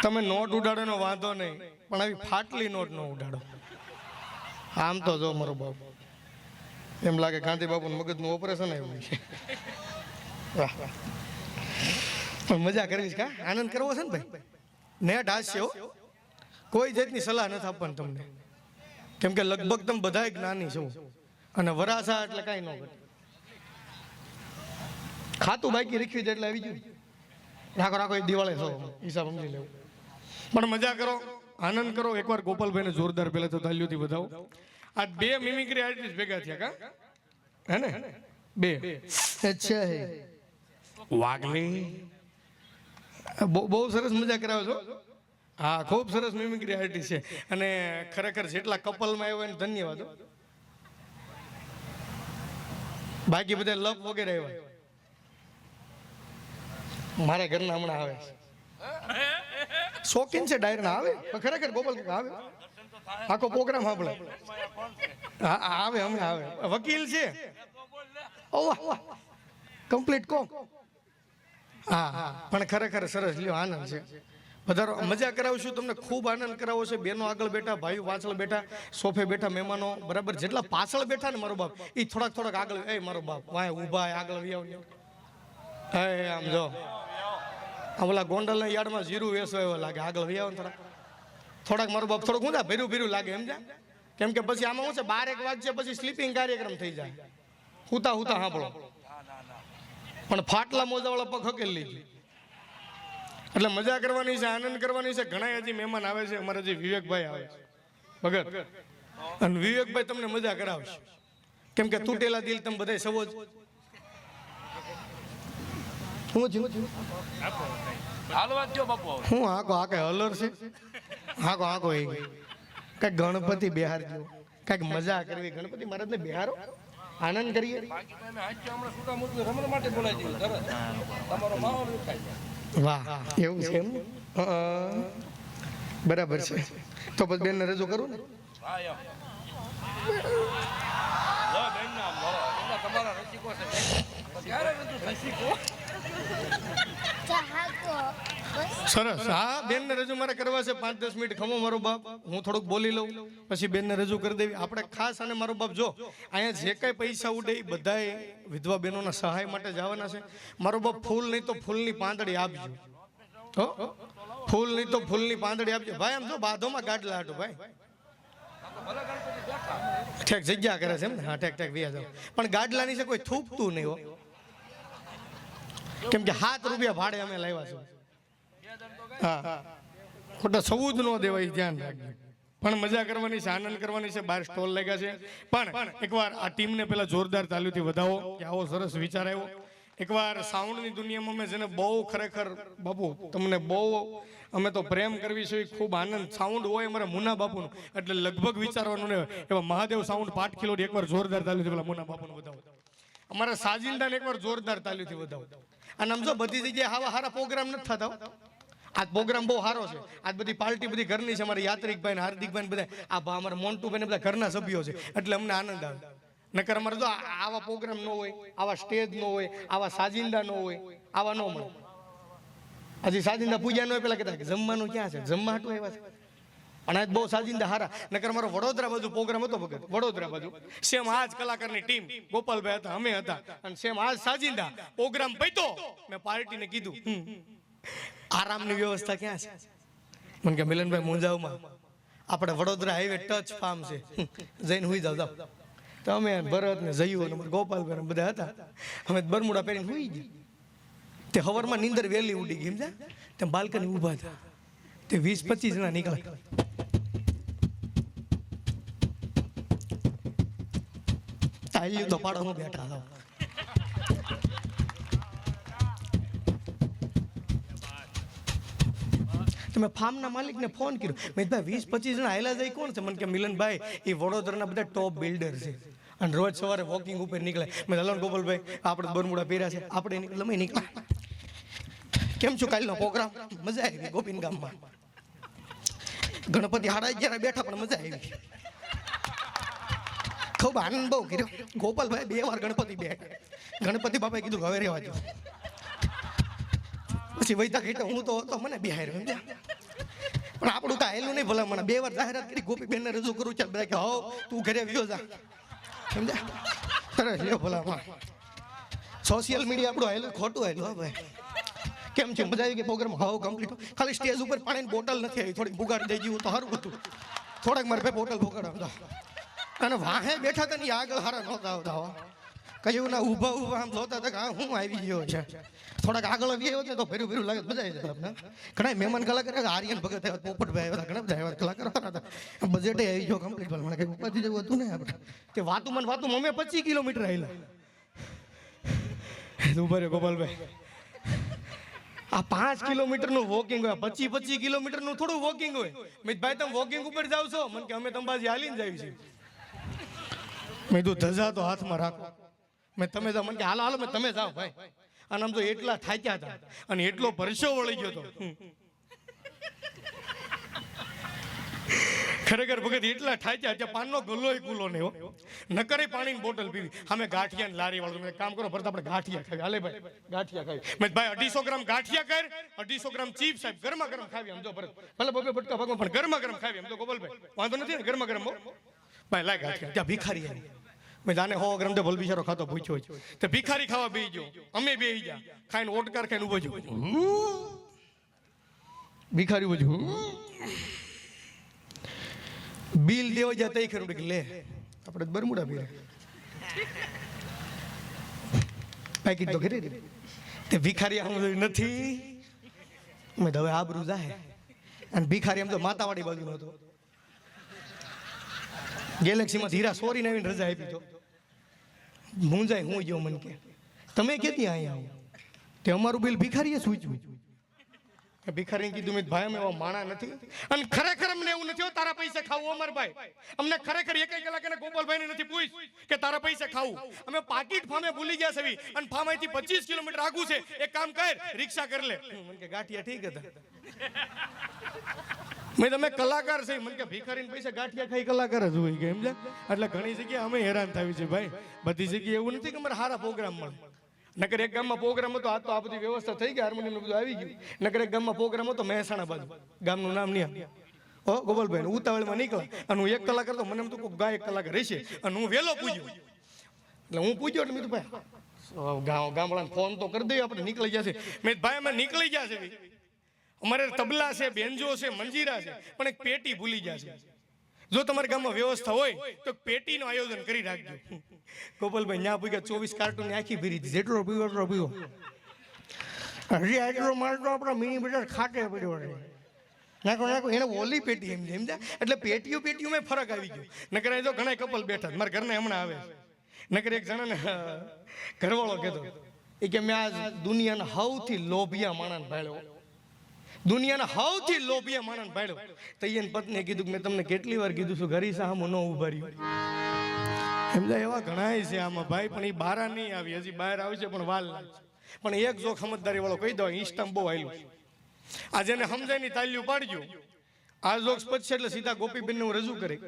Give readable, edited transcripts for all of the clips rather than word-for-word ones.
તમે નોટ ઉડાડો નો વાંધો નહીં, પણ આવી ફાટલી નોટ ન ઉડાડો. આમ તો જો મારો બાપ એમ લાગે ગાંધી બાપુ મગજનું ઓપરેશન આવ્યું છે. વાહ વાહ, પણ મજા કરવી છે, કા આનંદ કરવો છે ને ભાઈ. નેટ હાસ્ય, કોઈ જાતની સલાહ નથી આપવાની તમને, કેમ કે લગભગ તમે બધા જ્ઞાની છો અને વરાસા એટલે કાંઈ ન ઘટે. ખાતું બાકી રીખવી દે એટલે આવી ગયું. રાખો રાખો, એ દિવાળે છો હિસાબ સમજી લેવું. પણ મજા કરો, આનંદ કરો. એકવાર ગોપાલભાઈને જોરદાર પહેલા તો તાલીઓથી વધાવો. આ બે મિમિક્રી આર્ટિસ્ટ ભેગા થયા, કા હે ને? બે અચ્છા હે વાગલી, બહુ સરસ મજા કરાવો છો. હા, ખૂબ સરસ મિમિક્રી આર્ટિસ્ટ છે. અને ખરેખર જેટલા કપલમાં આવ્યો એને ધન્યવાદ. બાકી બધા લપ વગેરે આવ્યા. મારા ઘરના હમણાં આવે છે, શોખીન છે ડાયરના, આવે ખરેખર ગોપાલ આવે, આખો પ્રોગ્રામ સાંભળે. હા આવે, અમે આવે, વકીલ છે. કમ્પ્લીટ કો. હા હા, પણ ખરેખર સરસ લ્યો, આનંદ છે. વધારો મજા કરાવશું તમને, ખૂબ આનંદ કરાવો છે. બેનો આગળ બેઠા, ભાઈઓ પાછળ બેઠા, સોફે બેઠા મહેમાનો, બરાબર. જેટલા પાછળ બેઠા ને મારો બાપ, એ થોડાક આગળ, એ મારો બાપ વાય ઊભા આગળ વ્યાવ. હે આમ જો, ઓલા ગોંડલના યાર્ડમાં જીરું વેસો એવો લાગે, આગળ વ્યાવ ને થોડાક મારો બાપ થોડુંક ઊંધા ભેરું લાગે, સમજ્યા? કેમ કે પછી આમાં શું છે, 12 વાગ્યે પછી સ્લીપિંગ કાર્યક્રમ થઈ જાય, હુતા સાંભળો. પણ ફાટલા મોજાવાળા પગ હકેલી લીધી. એટલે મજા કરવાની છે, આનંદ કરવાની છે. ઘણા હજી મહેમાન આવે છે, અમારા જે વિવેકભાઈ આવે છે ભગત, અને વિવેકભાઈ તમને મજા કરાવશે. કેમ કે તૂટેલા દિલ તમે બધા સવો જ. હું હાકો હાકે હલર છે, હાકો એ કઈક ગણપતિ બિહાર જો, કઈક મજા કરવી. ગણપતિ મહારાજ ને બિહારો, આનંદ કરીએ. વાહ, એવું છે એમ? બરાબર છે. તો પછી બેન ને રજૂ કરું ને. સરસ. હા, બેન ને રજૂ મારે કરવા છે. 5-10 મિનિટ ખમો મારો બાપ, હું થોડુંક બોલી લઉં, પછી બેન ને રજૂ કરી દેવી આપણે ખાસ. અને મારો બાપ જો અહીંયા જે કઈ પૈસા ઉડે એ બધાય વિધવા બહેનોના સહાય માટે જવાના છે. મારો બાપ ફૂલ નહીં તો ફૂલની પાંદડી આપજો, ફૂલ નહીં તો ફૂલની પાંદડી આપજો ભાઈ. આમ જો બાધોમાં ગાડલા હાટું ભાઈ, ઠેક જગ્યા કરે છે એમ ને? હા, ઠેક વ્યા જાવ, પણ ગાડલાની છે કોઈ થૂકતું નહીં હો. કેમ કે 7 રૂપિયા ભાડે અમે લાવ્યા છે. હા, ખોટા સવું જ ન દેવાય, ધ્યાન રાખજો. પણ મજા કરવાની છે, આનંદ કરવાની છે. 12 સ્ટોલ લાગ્યા છે. પણ એકવાર આ ટીમને પેલા જોરદાર તાલીઓથી વધાવો કે આવો સરસ વિચાર આવ્યો. એકવાર સાઉન્ડની દુનિયામાં અમે જેને બહુ ખરેખર બાપુ તમને બહુ અમે તો પ્રેમ કરવી છે, ખૂબ આનંદ. સાઉન્ડ હોય અમારા મુના બાપુનું, એટલે લગભગ વિચારવાનું નહીં. એવા મહાદેવ સાઉન્ડ પાટખીલોડ એકવાર જોરદાર તાલીઓથી પેલા મુના બાપુને વધાવો. અમારા સાજિંદાને એકવાર જોરદાર તાલીઓથી વધાવો. અને આમ જો બધી જગ્યાએ આવા સારા પ્રોગ્રામ નથી થતા. આજ પ્રોગ્રામ બહુ સારો છે. આજ બધી પાર્ટી બધી ઘરની છે. અમારા યાત્રિકભાઈ ને હાર્દિકભાઈ બધા આ અમારા મોન્ટુભાઈ ને બધા ઘરના સભ્યો છે, એટલે અમને આનંદ આવે. નકર અમારે જો આવા પ્રોગ્રામ ન હોય, આવા સ્ટેજ ન હોય, આવા સાજિંદા ન હોય, આવા ન મળે. હજી સાજિંદા પૂજા ન હોય, પેલા કહેતા જમવાનું ક્યાં છે, જમવા હાટું આવ્યા છે. અને આજ બહુ સાજિંદા હારા. નકર અમારો વડોદરા બાજુ પ્રોગ્રામ હતો ભગત, વડોદરા બાજુ સેમ આજ કલાકારની ટીમ, ગોપાલભાઈ હતા, અમે હતા, અને સેમ આજ સાજિંદા પ્રોગ્રામ પૈતો. મેં પાર્ટીને કીધું આરામની વ્યવસ્થા ક્યાં છે? મને કે મિલનભાઈ મુંજાવમાં આપણે વડોદરા હાઈવે ટચ ફાર્મ છે, જઈને હુઈ જાવ. તો અમે ભરત ને જયું ને ગોપાલભાઈ બધા હતા, અમે બરમુડા પહેરીને હુઈ ગયા. તે હવારમાં નીંદર વહેલી ઉડી ગઈ, સમજ્યા? તેમ બાલ્કની ઊભા હતા, તે 20-25 જણા નીકળ્યા. તાલ્યું તો પાડો બેઠા હતા. મેં ફાર્મના માલિકને ફોન કર્યો, મેં ભાઈ 20-25 જણા આયલા જાય કોણ છે? મને કે મિલનભાઈ એ વડોદરાના બધા ટોપ બિલ્ડર છે અને રોજ સવારે વોકિંગ ઉપર નીકળે. મેં હલો ગોપાલભાઈ આપણે બરમુડા પહેર્યા છે, આપણે નીકળે નીકળ્યા. કેમ છું કાલનો પ્રોગ્રામ? મજા આવી ગોપીન ગામમાં. ગણપતિ 11:30 બેઠા પણ મજા આવી, ખૂબ આનંદ બહુ કર્યો. ગોપાલભાઈ 2 વાર ગણપતિ બેઠા. ગણપતિ બાપાએ કીધું હવે રહેવા દો. પછી વૈતા કીધું હું તો હતો, મને બિહાર સમજ્યા. પણ આપણું કાંઈ હેલું નહીં ભલા મને 2 વાર જાહેરાત કરી ગોપીબેનને રજૂ કરું ચાલ બધા કે હો તું ઘરે વ્યો જા સમજ્યા સરસ લ્યો ભલા સોશિયલ મીડિયા આપણું હેલું ખોટું હેલું હા ભાઈ કેમ છે મજા આવી ગઈ પ્રોગ્રામ હાવ કમ્પ્લીટ ખાલી સ્ટેજ ઉપર પાણીની બોટલ નથી આવી થોડીક બુગાડી દઈ ગયું તો સારું હતું થોડાક મારે ભાઈ બોટલ બુગાડવા અને વાહે બેઠા હતા ને આગળ હારા નહોતા આવતા કયું ના ઊભા ઊભા આમ જોતા હતા કે હા હું આવી ગયો છે થોડાક આગળ આવ્યો ને તો ફેરું ફેરું લાગે મજા આવી જતા ઘણા મહેમાન કલાકાર આર્યન ભગત આવ્યા પોપટભાઈ આવ્યા ઘણા બધા આવ્યા કલાકાર હતા બજેટે આવી ગયો કમ્પ્લીટ મને કંઈ ઉપાધિ જેવું હતું ને આપણે તે વાતું અમે 25 કિલોમીટર આવેલા ઉભા રહ્યો ગોપાલભાઈ આ 5 કિલોમીટરનું વોકિંગ હોય 25 કિલોમીટરનું થોડું વોકિંગ હોય મેં ભાઈ તમે વોકિંગ ઉપર જાવ છો મને કે અમે અંબાજી હાલીને જાવી છે મેં તું ધજા તો હાથમાં રાખો મેં તમે જાઓ મને કે હાલો હાલો મેં તમે જાઓ ભાઈ અને આમ તો એટલા થાક્યા હતા અને એટલો પરસો વળી ગયો હતો ખરેખર ભગત એટલા ઠાચ્યા ત્યાં પાનનો ગલ્લોય કુલો નહીં હો નકરે પાણીની બોટલ પીવી અમે ગાંઠિયા ને લારી વાળું કામ કરો ભરતા આપણે ગાંઠિયા ખાવી હાલે ભાઈ ગાંઠિયા ખાવી મેં ભાઈ 250 ગ્રામ ગાંઠિયા કર 250 ગ્રામ ચીપ સાહેબ ગરમા ગરમ ખાવી આમ જો ભરત ભલે બબે બટકા ભાગો પણ ગરમા ગરમ ખાવી આમ તો ગોપાલભાઈ વાંધો નથી ને ગરમા ગરમ ભાઈ લાય ગાંઠિયા ત્યાં ભિખારી આવી મેં જાને 100 ગ્રામ તો ભલ બિચારો ખાતો પૂછ્યો છે તો ભિખારી ખાવા બેહી ગયો અમે બેહી ગયા ખાઈને ઓટકાર ખાઈને ઉભો જો ભિખારી ઉભો બિલ દેવા જાય તઈ ખરું કે લે આપણે બરમુડા પીરે પેકેટ તો ઘરે તે ભિખારી આમ નથી મેં હવે આબરૂ જાહે અને ભિખારી એમ તો માતાવાડી બાજુનો હતો ગેલેક્સીમાં હીરા સોરી નવીન રજા આપી તો મુંજાય હું ગયો મન કે તમે કેતી અહીંયા આવો તે અમારું બિલ ભિખારીએ સૂચ્યું ભિખારી કીધું મેં ભાઈ અમે એવા માણા નથી અને ખરેખર અમને એવું નથી તારા પૈસે ખાવું અમર ભાઈ અમને ખરેખર એક કલાક એને ગોપાલભાઈ ને નથી પૂછ કે તારા પૈસે ખાવું અમે પાકીટ ફામે ભૂલી ગયા છે અને ફામ અહીંથી 25 કિલોમીટર આગું છે એક કામ કર રિક્ષા કર લે મને કે ગાંઠિયા ઠીક હતા મેં તમે કલાકાર છે મને કે ભિખારીને પૈસા ગાંઠિયા ખાઈ કલાકાર જ હોય કે સમજ્યા એટલે ઘણી જગ્યાએ અમે હેરાન થાવી છે ભાઈ બધી જગ્યાએ એવું નથી કે અમારે સારા પ્રોગ્રામ મળે નકર એક ગામમાં પ્રોગ્રામ હતો આ તો આ બધી વ્યવસ્થા થઈ ગઈ હાર્મોનિયમ બધું આવી ગયું નકર એક ગામમાં પ્રોગ્રામ હતો મહેસાણા બાજુ ગામનું નામ નહીં ઓ ગોપાલભાઈ ઉતાવળમાં નીકળ્યા અને હું 1 કલાક કરતો મને એમ તો કોઈ ગાય 1 કલાક રહેશે અને હું વહેલો પૂજ્યો એટલે હું પૂજ્યો એટલે મેં તો ભાઈ ગામડાને ફોન તો કરી દઈએ આપણે નીકળી જશે મેં ભાઈ અમે નીકળી ગયા છે અમારે તબલા છે બેન્જો છે મંજીરા છે પણ એક પેટી ભૂલી ગયા છે જો તમારા ગામમાં વ્યવસ્થા હોય તો પેટીનું આયોજન કરી રાખજો ગોપાલભાઈ ન્યા પૂગ્યા 24 કાર્ટૂન આખી ભરી હતી જેટલો પીવો એટલો પીવો હજી આટલો માલ તો આપણા મિની બજાર ખાટે પડ્યો છે નાખો નાખો એને ઓલી પેટી એમ સમજ્યા એટલે પેટીઓમાં ફરક આવી ગયો નકર જો ઘણા કપલ બેઠા મારા ઘરને હમણાં આવે નકર એક જણાને ઘરવાળો કહેતો એ કે મેં આજ દુનિયાના સૌથી લોભિયા માણસ ભાળ્યો દુનિયાના સૌથી લોભિયા માણસ ભાળ્યો તો એને પત્નીએ કીધું કે મેં તમને કેટલી વાર કીધું છું ઘરી સામો ન ઉભા રહ્યો સમજાય એવા ઘણા છે આમાં ભાઈ પણ એ બહાર નહીં આવી હજી બહાર આવશે પણ વાલ લાગશે પણ એક જો સમજદારી વાળો કહી દો ઇન્સ્ટામાં બહુ આવેલું આ જેને સમજાય ની તાલ્યું પાડજો આ જોક્સ પછી એટલે સીધા ગોપીબેન હું રજૂ કરી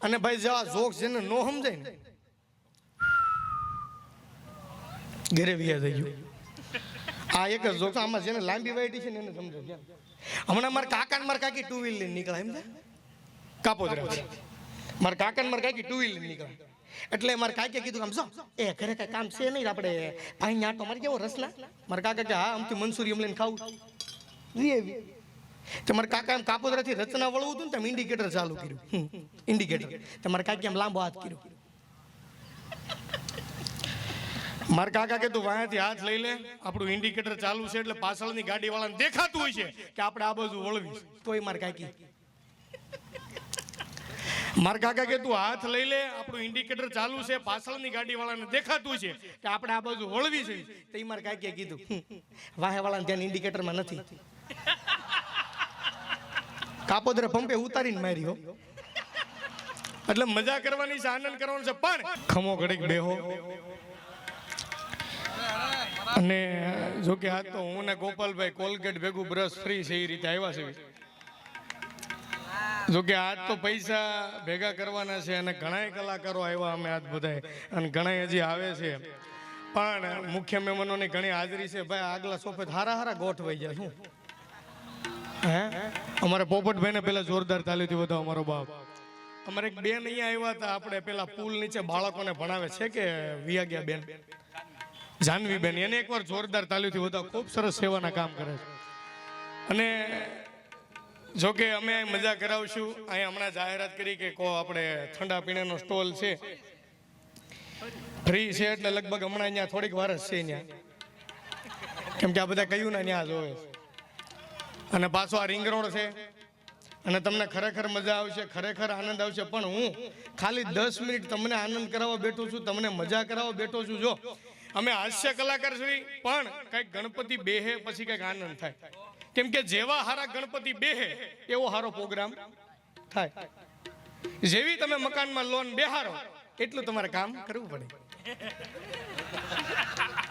અને ભાઈ જો આ જોક્સ જેને નો સમજાય ને ઘરે વ્યા થઈ ગયું આ એક જ જોક્સ આમાં જેને લાંબી વાઈટી છે ને એને સમજો હમણાં મારા કાકા ને મારા કાકી 2 વ્હીલ લઈને નીકળ્યા એમ કાપોદરા મારા કાકા ને મારા કાકી 2 વ્હીલ લઈને નીકળ્યા એટલે મારા કાકે કીધું આમ જો એ ઘરે કઈ કામ છે નહીં આપણે ભાઈ આટો મારી કેવો રસના મારા કાકા કે હા આમથી મંસૂરી એમ લઈને ખાવું તમારા કાકા એમ કાપોદરાથી રચના વળવું હતું ને તમે ઇન્ડિકેટર ચાલુ કર્યું ઇન્ડિકેટર તમારા કાકી એમ લાંબો હાથ કર્યો મારા કાકા કે તું વાયાથી હાથ લઈ લે આપણું ઇન્ડિકેટર ચાલુ છે એટલે પાછળની ગાડી વાળાને દેખાતું હોય છે કે આપણે આ બાજુ વળવી તોય મારા કાકી મારા કાકા કે તું હાથ લઈ લે આપણું ઇન્ડિકેટર ચાલુ છે પાછળની ગાડી વાળાને દેખાતું છે કે આપણે આ બાજુ વળવી છે તો મારા કાકીએ કીધું વાહે વાળાને ધ્યાન ઇન્ડિકેટરમાં નથી કાપોદરા પંપે ઉતારીને માર્યો એટલે મજા કરવાની છે આનંદ કરવાનો છે પણ ખમો ઘડીક બેહો અને જો કે આ તો હું ને ગોપાલભાઈ કોલગેટ ભેગું બ્રશ ફ્રી છે એ રીતે આવ્યા છે જો કે આજ તો પૈસા ભેગા કરવાના છે અને ઘણા કલાકારો આવ્યા અમે આજ બધાય અને ઘણા હજી આવે છે પણ મુખ્ય મહેમાનોની ઘણી હાજરી છે ભાઈ આગલા સોફે હારા ગોઠવાઈ જાય શું હે અમારે પોપટભાઈને પેલા જોરદાર તાલીથી વધાવો અમારો બાપ. અમારે એક બેન અહીંયા આવ્યા હતા, આપણે પેલા પુલ નીચે બાળકોને ભણાવે છે કે વિયાગ્યા બેન, જાનવી બેન, એને એકવાર જોરદાર તાલીથી વધાવો. ખૂબ સરસ સેવાના કામ કરે છે. અને જોકે અમે મજા કરાવશું. અહીંયા હમણાં જાહેરાત કરી કે આપણે ઠંડા પીણાનો સ્ટોલ છે, ફ્રી છે, એટલે લગભગ હમણાં અહીંયા થોડીક વાર જ છે ત્યાં, કેમ કે આ બધા કયું ને ત્યાં જોવે. અને પાછો આ રિંગ રોડ છે, અને તમને ખરેખર મજા આવશે, ખરેખર આનંદ આવશે. પણ હું ખાલી 10 મિનિટ તમને આનંદ કરાવવા બેઠો છું, તમને મજા કરાવવા બેઠો છું. જો અમે હાસ્ય કલાકાર છીએ, પણ કંઈક ગણપતિ બેહે પછી કંઈક આનંદ થાય. કેમ કે જેવા હારા ગણપતિ બેહે એવો હારો પ્રોગ્રામ થાય. જેવી તમે મકાનમાં લોન બેહારો એટલું તમારે કામ કરવું પડે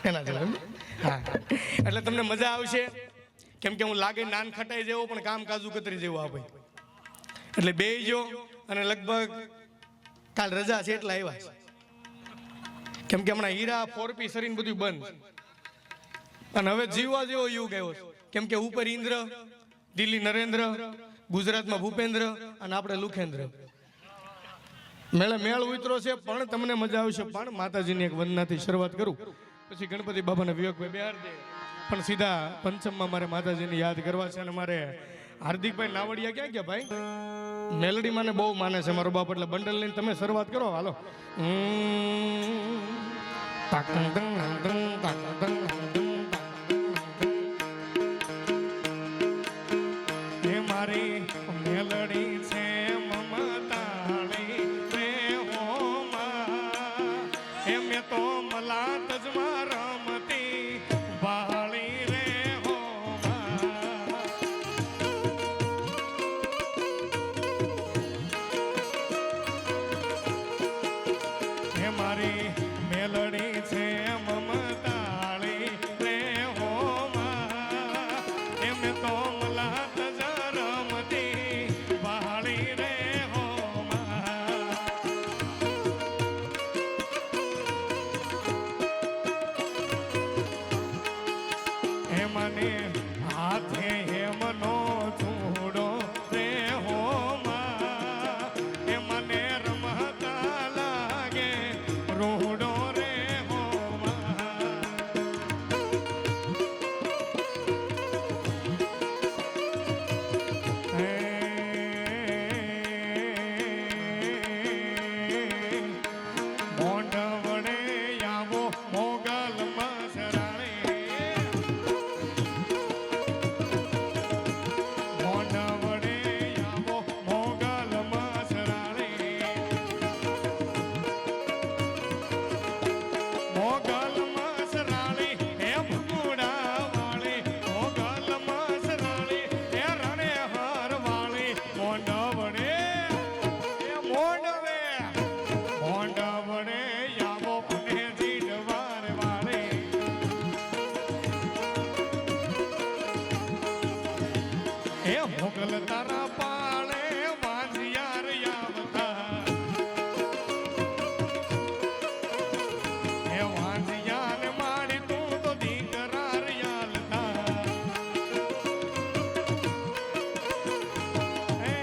એના જોડે. હા, એટલે તમને મજા આવશે. કેમ કે હું લાગે નાન ખટાઈ જેવો, પણ કામ કાજુ કતરી જેવું આપે. એટલે બેહજો. અને લગભગ કાલ રજા છે એટલે આવ્યા છે. કેમ કે હમણાં હીરા 4P સરીને બધું બંધ, અને હવે જીવવા જેવો યુગ આવ્યો છે. કેમ કે ઉપર ઇન્દ્ર, દિલ્હી નરેન્દ્ર, ગુજરાતમાં ભૂપેન્દ્ર, અને આપણે લુખેન્દ્ર. મેળ ઉતરો છે, પણ તમને મજા આવશે. પણ માતાજીની એક વંદનાથી શરૂઆત કરું, પછી ગણપતિ બાબાને વિવેકભાઈ બિહાર દે, પણ સીધા પંચમમાં મારે માતાજીને યાદ કરવા છે. અને મારે હાર્દિકભાઈ નાવડિયા ક્યાં ગયા ભાઈ? મેલડી માને બહુ માને છે મારો બાપ, એટલે બંડલ લઈને તમે શરૂઆત કરો. હાલો. મારી મેલડી છે મમતાળી રે હોમાં, એમ તો મલાત જ રમતી બાળી રે હોમાં. હે મારી મેલડી છે મમતાળી રે હોમાં, એમ તો મલાત જ રમતી બાળી રે હોમાં. હે મને હાથે હેમનો ચૂડો રે હોમાં, હે મને રમતા લાગે રૂડો રે હોમાં. મોઢ વડે આવો મોગલ મસરાણે, મોઢ વડે આવો મોગલ મસરાણે, મોગલ મસરાણે હે ભૂડા વાળી, મોગલ મસરાણે હે રણે હર વાળી. મોઢ વડે મોઢવે મોઢ વડે આવો પુને જીડવાર વાળે. હે મોગલ તારા પાળે વાંજિયાર આવતા, હે વાંજિયાર માડી તું તો દીકરાર યાલતા. હે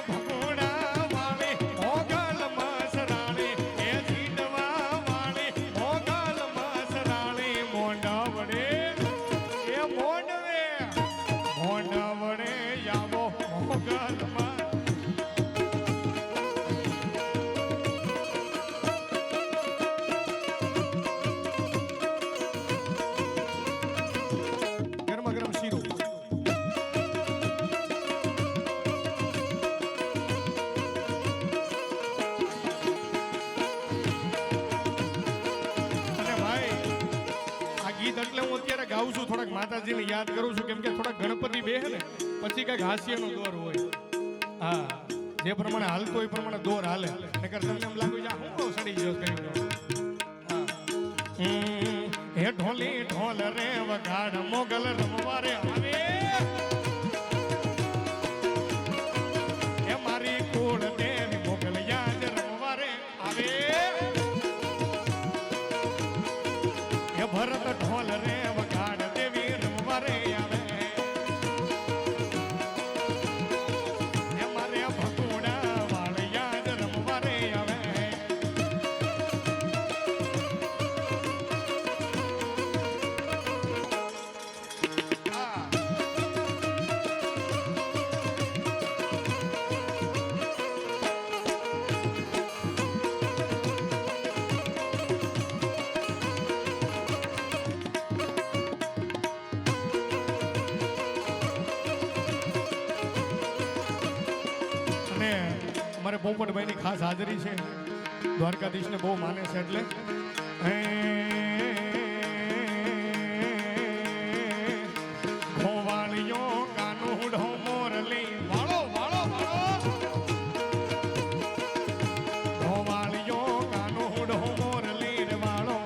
ભગોડા વાળી મોગલ મસરાણી, હે જીડવા વાળી મોગલ મસરાણી. મોંઢા વડે એ મોંઢવે મોંઢા વડે આવો મોગલ માં. ગરમા ગરમ શીરો. અને ભાઈ આ ગીત એટલે હું અત્યારે ગાઉં છું, થોડાક માતાજીને યાદ કરું છું. કેમ કે થોડાક ગણપતિ બેહે ને પછી કઈક હાસ્યનો દોર હોય. હા, જે પ્રમાણે હાલતો એ પ્રમાણે દોર હાલે. નકર તમને એમ લાગે છે હું બહુ સડી ગયો કરી દો. હે ઢોલી ઢોલ રે વગાડ મોગલ રમવારે આવે, હે મારી કુળ દેવી મોગલ યાદ રમવારે આવે. હે ભરત ઢોલ રે વગાડ દેવી રમવારે આવે, અમારે પોપટભાઈની ખાસ હાજરી છે, દ્વારકાધીશને બહુ માને છે એટલે ગોવાળિયો કાનુડો મોરલી વાળો વાળો વાળો ગોવાળિયો કાનુડો મોરલી રે વાળો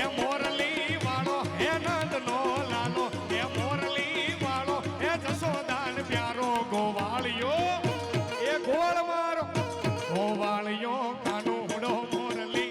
એ મોરલી વાળો હે નંદનો લાલો એ મોરલી વાળો એ જશોદાન પ્યારો ગોવાળિયો એ ગોળ મારો ગોવાળિયો કાનુડો મોરલી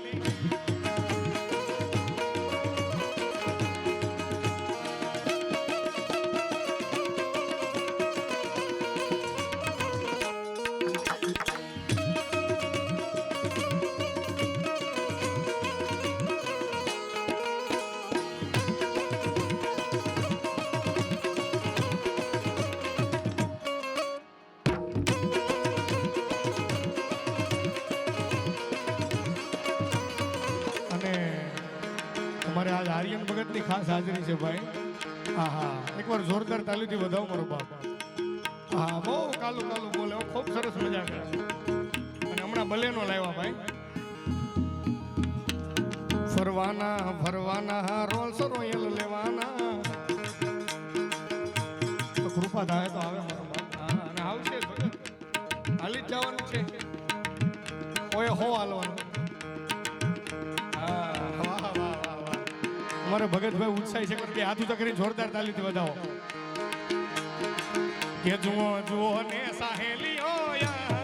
અમારે આજ આર્યન ભગતની ખાસ હાજરી છે ભાઈ. હા હા એકવાર જોરદાર તાલીથી વધાવો મારો બાપ. હા બહુ કાલું કાલું બોલે, ખૂબ સરસ મજા કરે અને હમણાં ભલેનો લાવ્યા ભાઈ. ફરવાના ફરવાના રોલ્સ રોયલ લેવાના તો કૃપા થાય તો આવે મારો બાપ. હા અને આવશે હાલી જ જવાનું છે, કોઈ હો હાલવાનું. અમારે ભગતભાઈ ઉત્સાહી છે કે હાથ ઊંચા કરીને જોરદાર તાલીથી વધાવો. કે જુઓ જુઓ ને સાહેલીઓ યા